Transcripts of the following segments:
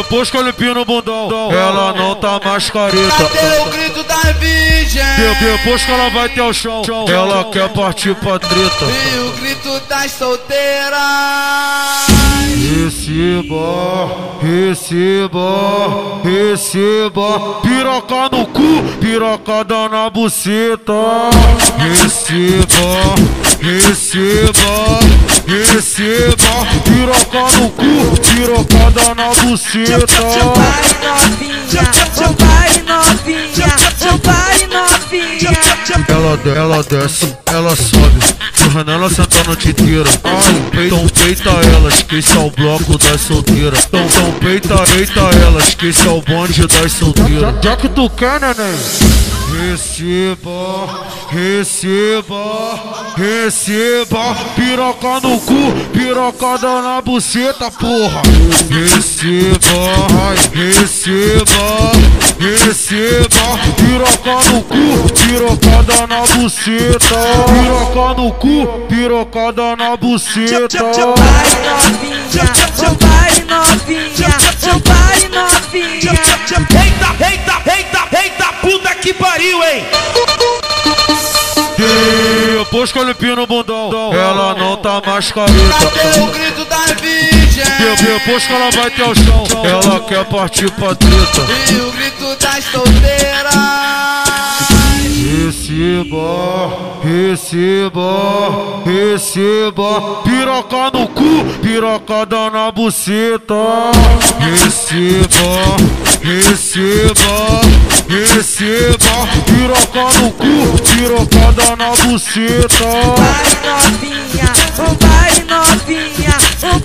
Depois que eu limpei no bundão, ela não tá mais careta. Cadê o grito da virgem? Depois que ela vai ter o chão, ela quer partir pra treta. E o grito das solteiras. Receba, receba, receba. Piroca no cu, pirocada na buceta. Receba, receba, receba. Piroca no cu, pirocada na buceta. Vai novinha, vai novinha. Ela desce, ela sobe. Ela senta a noite inteira. Então peita elas, que esse é o bloco das solteiras. Então peita elas, que esse é o bonde das solteiras. Já que tu quer, neném. Receba, receba, receba. Piroca no cu, pirocada na buceta, porra. Receba, receba, receba. Piroca no cu, pirocada na buceta. Piroca no cu, pirocada na buceta. Vai novinha, vai novinha. Eita, puta que pariu, hein? Depois que eu limpei no bundão, ela não tá mais careta. Cadê o grito da virgem? Depois que ela vai ter o chão, ela quer partir pra treta. E o grito das solteiras. Receba, receba, receba. Piroca no cu, pirocada na buceta. Receba, receba, receba. Piroca no cu, pirocada na buceta. Vai novinha,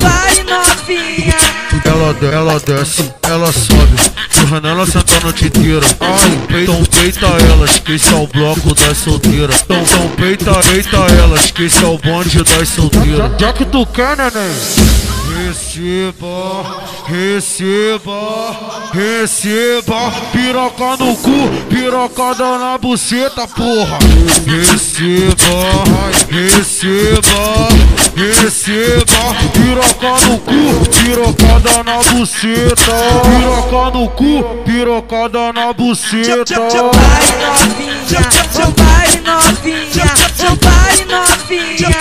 vai novinha. Ela desce, ela sobe. Ela senta a noite inteira. Então peita elas, que esse é o bloco das solteiras. Então peita elas, que esse é o bonde das solteiras. Já que tu quer, neném. Receba, receba, receba. Piroca no cu, pirocada na buceta, porra. Receba, receba, receba. Piroca no cu, pirocada na buceta. Piroca no cu, pirocada na buceta. Vai novinha, vai novinha.